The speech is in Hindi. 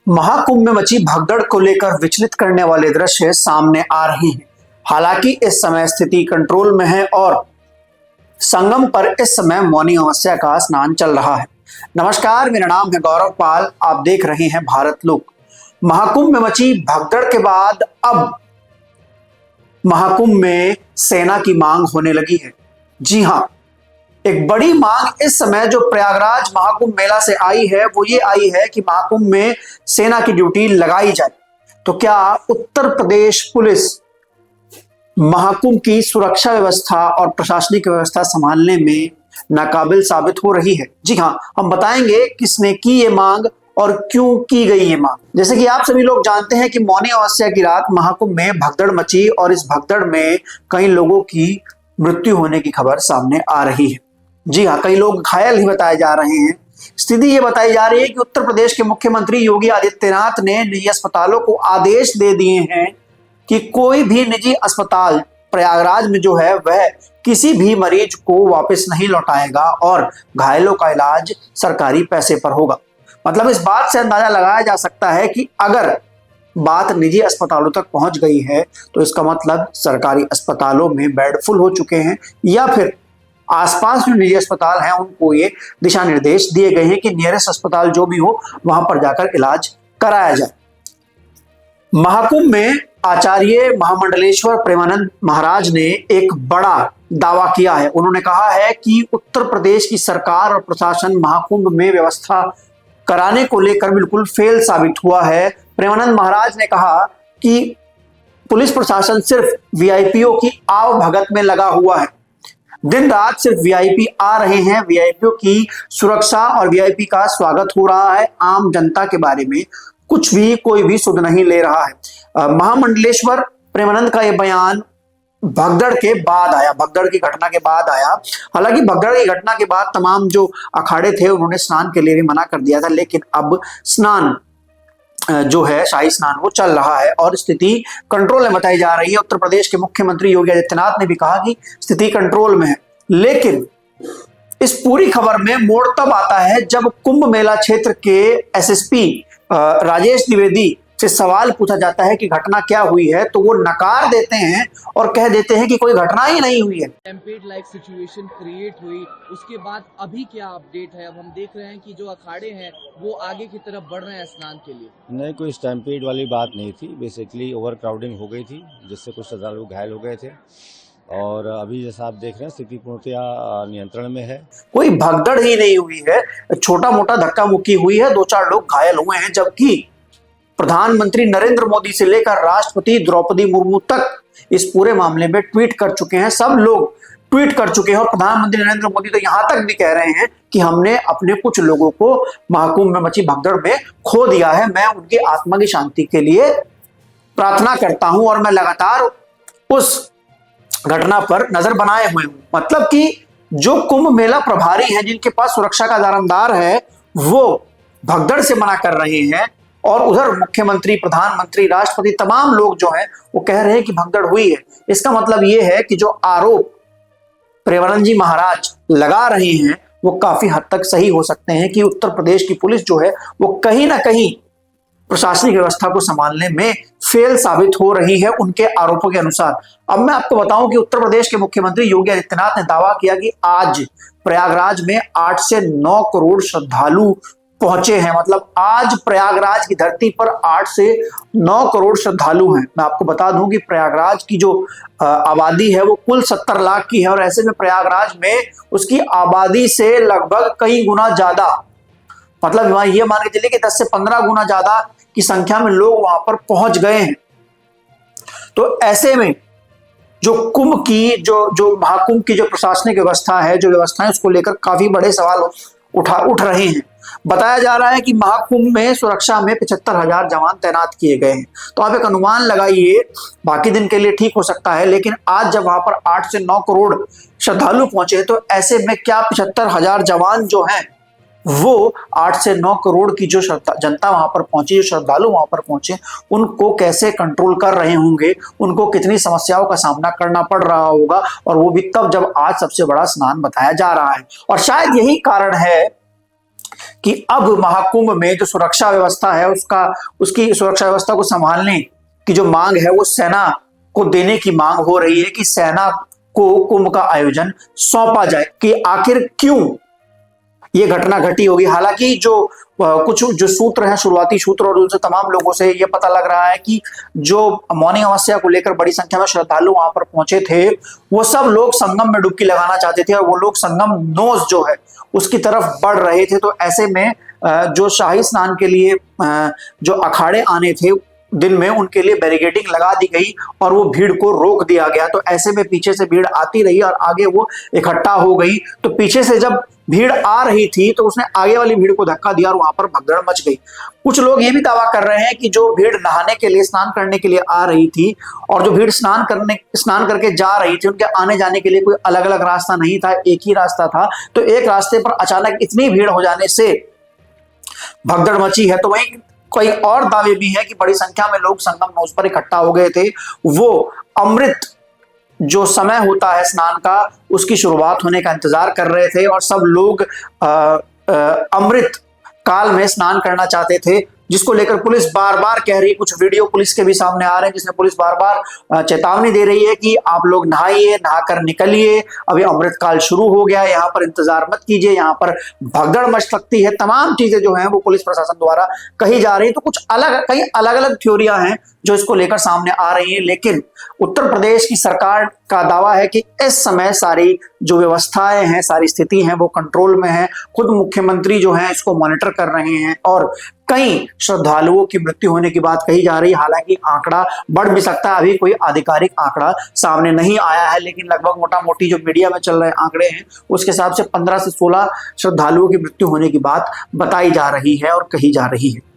महाकुंभ में मची भगदड़ को लेकर विचलित करने वाले दृश्य सामने आ रहे हैं। हालांकि इस समय स्थिति कंट्रोल में है और संगम पर इस समय मौनी अमावस्या का स्नान चल रहा है। नमस्कार, मेरा नाम है गौरव पाल, आप देख रहे हैं भारत लुक। महाकुंभ में मची भगदड़ के बाद अब महाकुंभ में सेना की मांग होने लगी है। जी हां, एक बड़ी मांग इस समय जो प्रयागराज महाकुंभ मेला से आई है वो ये आई है कि महाकुंभ में सेना की ड्यूटी लगाई जाए। तो क्या उत्तर प्रदेश पुलिस महाकुंभ की सुरक्षा व्यवस्था और प्रशासनिक व्यवस्था संभालने में नाकाबिल साबित हो रही है? जी हां, हम बताएंगे किसने की ये मांग और क्यों की गई ये मांग। जैसे कि आप सभी लोग जानते हैं कि मौनी अमावस्या की रात महाकुंभ में भगदड़ मची और इस भगदड़ में कई लोगों की मृत्यु होने की खबर सामने आ रही है। जी हाँ, कई लोग घायल ही बताए जा रहे हैं। स्थिति ये बताई जा रही है कि उत्तर प्रदेश के मुख्यमंत्री योगी आदित्यनाथ ने निजी अस्पतालों को आदेश दे दिए हैं कि कोई भी निजी अस्पताल प्रयागराज में जो है वह किसी भी मरीज को वापस नहीं लौटाएगा और घायलों का इलाज सरकारी पैसे पर होगा। मतलब इस बात से अंदाजा लगाया जा सकता है कि अगर बात निजी अस्पतालों तक पहुंच गई है तो इसका मतलब सरकारी अस्पतालों में बेड फुल हो चुके हैं या फिर आसपास जो निजी अस्पताल हैं उनको ये दिशा निर्देश दिए गए हैं कि नियरेस्ट अस्पताल जो भी हो वहां पर जाकर इलाज कराया जाए। महाकुंभ में आचार्य महामंडलेश्वर प्रेमानंद महाराज ने एक बड़ा दावा किया है। उन्होंने कहा है कि उत्तर प्रदेश की सरकार और प्रशासन महाकुंभ में व्यवस्था कराने को लेकर बिल्कुल फेल साबित हुआ है। प्रेमानंद महाराज ने कहा कि पुलिस प्रशासन सिर्फ वीआईपीओ की आवभगत में लगा हुआ है। दिन रात सिर्फ वीआईपी आ रहे हैं, वीआईपीओ की सुरक्षा और वीआईपी का स्वागत हो रहा है। आम जनता के बारे में कुछ भी कोई भी सुध नहीं ले रहा है। महामंडलेश्वर प्रेमानंद का यह बयान भगदड़ के बाद आया, भगदड़ की घटना के बाद आया। हालांकि भगदड़ की घटना के बाद तमाम जो अखाड़े थे उन्होंने स्नान के लिए भी मना कर दिया था, लेकिन अब स्नान जो है शाही स्नान वो चल रहा है और स्थिति कंट्रोल में बताई जा रही है। उत्तर प्रदेश के मुख्यमंत्री योगी आदित्यनाथ ने भी कहा कि स्थिति कंट्रोल में है। लेकिन इस पूरी खबर में मोड़ तब आता है जब कुंभ मेला क्षेत्र के एसएसपी राजेश द्विवेदी से सवाल पूछा जाता है कि घटना क्या हुई है, तो वो नकार देते हैं और कह देते हैं कि कोई घटना ही नहीं हुई है। स्टैम्पेड लाइक सिचुएशन क्रिएट हुई, उसके बाद अभी क्या अपडेट है? अब हम देख रहे हैं कि जो अखाड़े हैं वो आगे की तरफ बढ़ रहे हैं स्नान के लिए। नहीं, कोई स्टैम्पेड वाली बात नहीं थी। बेसिकली ओवर क्राउडिंग हो गई थी जिससे कुछ श्रद्धालु घायल हो गए थे और अभी जैसा आप देख रहे हैं स्थिति पूर्णतया नियंत्रण में है। कोई भगदड़ ही नहीं हुई है, छोटा मोटा धक्का मुक्की हुई है, 2-4 लोग घायल हुए हैं, जबकि प्रधानमंत्री नरेंद्र मोदी से लेकर राष्ट्रपति द्रौपदी मुर्मू तक इस पूरे मामले में ट्वीट कर चुके हैं। सब लोग ट्वीट कर चुके हैं और प्रधानमंत्री नरेंद्र मोदी तो यहां तक भी कह रहे हैं कि हमने अपने कुछ लोगों को महाकुंभ में मची भगदड़ में खो दिया है। मैं उनकी आत्मा की शांति के लिए प्रार्थना करता हूं और मैं लगातार उस घटना पर नजर बनाए हुए हूं। मतलब कि जो कुंभ मेला प्रभारी हैं, जिनके पास सुरक्षा का दारोमदार है, वो भगदड़ से मना कर रहे हैं और उधर मुख्यमंत्री, प्रधानमंत्री, राष्ट्रपति, तमाम लोग जो हैं वो कह रहे हैं कि भगदड़ हुई है। इसका मतलब ये है कि जो आरोप प्रेमानंद जी महाराज लगा रहे हैं वो काफी हद तक सही हो सकते हैं कि उत्तर प्रदेश की पुलिस जो है वो कहीं ना कहीं प्रशासनिक व्यवस्था को संभालने में फेल साबित हो रही है उनके आरोपों के अनुसार। अब मैं आपको बताऊं कि उत्तर प्रदेश के मुख्यमंत्री योगी आदित्यनाथ ने दावा किया कि आज प्रयागराज में 8 से 9 करोड़ श्रद्धालु पहुंचे हैं। मतलब आज प्रयागराज की धरती पर 8 से 9 करोड़ श्रद्धालु हैं। मैं आपको बता दूं कि प्रयागराज की जो आबादी है वो कुल 70 लाख की है और ऐसे में प्रयागराज में उसकी आबादी से लगभग कई गुना ज्यादा, मतलब ये मान के चलिए कि 10 से 15 गुना ज्यादा की संख्या में लोग वहां पर पहुंच गए हैं। तो ऐसे में जो कुंभ की जो महाकुंभ की जो प्रशासनिक व्यवस्था है, जो व्यवस्थाएं, उसको लेकर काफी बड़े सवाल उठ रहे हैं। बताया जा रहा है कि महाकुंभ में सुरक्षा में 75,000 जवान तैनात किए गए हैं। तो आप एक अनुमान लगाइए, बाकी दिन के लिए ठीक हो सकता है, लेकिन आज जब वहां पर 8 से 9 करोड़ श्रद्धालु पहुंचे तो ऐसे में क्या 75,000 जवान जो हैं वो 8 से 9 करोड़ की जो जनता वहां पर पहुंची, जो श्रद्धालु वहां पर पहुंचे, उनको कैसे कंट्रोल कर रहे होंगे, उनको कितनी समस्याओं का सामना करना पड़ रहा होगा, और वो भी तब जब आज सबसे बड़ा स्नान बताया जा रहा है। और शायद यही कारण है कि अब महाकुंभ में जो सुरक्षा व्यवस्था है उसकी सुरक्षा व्यवस्था को संभालने की जो मांग है वो सेना को देने की मांग हो रही है कि सेना को कुंभ का आयोजन सौंपा जाए। कि आखिर क्यों ये घटना घटी होगी। हालांकि कुछ जो सूत्र हैं, शुरुआती सूत्र, और उनसे तमाम लोगों से ये पता लग रहा है कि जो मौनी अमावस्या को लेकर बड़ी संख्या में श्रद्धालु वहां पर पहुंचे थे, वो सब लोग संगम में डुबकी लगाना चाहते थे और वो लोग संगम नोज जो है उसकी तरफ बढ़ रहे थे। तो ऐसे में जो शाही स्नान के लिए जो अखाड़े आने थे दिन में, उनके लिए बैरिकेडिंग लगा दी गई और वो भीड़ को रोक दिया गया। तो ऐसे में पीछे से भीड़ आती रही और आगे वो इकट्ठा हो गई। तो पीछे से जब भीड़ आ रही थी तो उसने आगे वाली भीड़ को धक्का दिया और वहां पर भगदड़ मच गई। कुछ लोग ये भी दावा कर रहे हैं कि जो भीड़ नहाने के लिए, स्नान करने के लिए आ रही थी और जो भीड़ स्नान करके जा रही थी, उनके आने जाने के लिए कोई अलग अलग रास्ता नहीं था, एक ही रास्ता था। तो एक रास्ते पर अचानक इतनी भीड़ हो जाने से भगदड़ मची है। तो वहीं कई और दावे भी हैं कि बड़ी संख्या में लोग संगम नोज पर इकट्ठा हो गए थे। वो अमृत जो समय होता है स्नान का, उसकी शुरुआत होने का इंतजार कर रहे थे और सब लोग अमृत काल में स्नान करना चाहते थे, जिसको लेकर पुलिस बार बार कह रही, कुछ वीडियो पुलिस के भी सामने आ रहे हैं जिसमें पुलिस बार बार चेतावनी दे रही है कि आप लोग नहाइए, नहाकर निकलिए, अभी अमृत काल शुरू हो गया है, यहाँ पर इंतजार मत कीजिए, यहाँ पर भगदड़ मच सकती है। तमाम चीजें जो हैं वो पुलिस प्रशासन द्वारा कही जा रही है। तो कई अलग अलग थ्योरियां हैं जो इसको लेकर सामने आ रही है। लेकिन उत्तर प्रदेश की सरकार का दावा है कि इस समय सारी जो व्यवस्थाएं हैं, सारी स्थिति है वो कंट्रोल में है। खुद मुख्यमंत्री जो है इसको मॉनिटर कर रहे हैं और कई श्रद्धालुओं की मृत्यु होने की बात कही जा रही है। हालांकि आंकड़ा बढ़ भी सकता है, अभी कोई आधिकारिक आंकड़ा सामने नहीं आया है, लेकिन लगभग मोटा मोटी जो मीडिया में चल रहे आंकड़े हैं उसके हिसाब से 15 से 16 श्रद्धालुओं की मृत्यु होने की बात बताई जा रही है और कही जा रही है।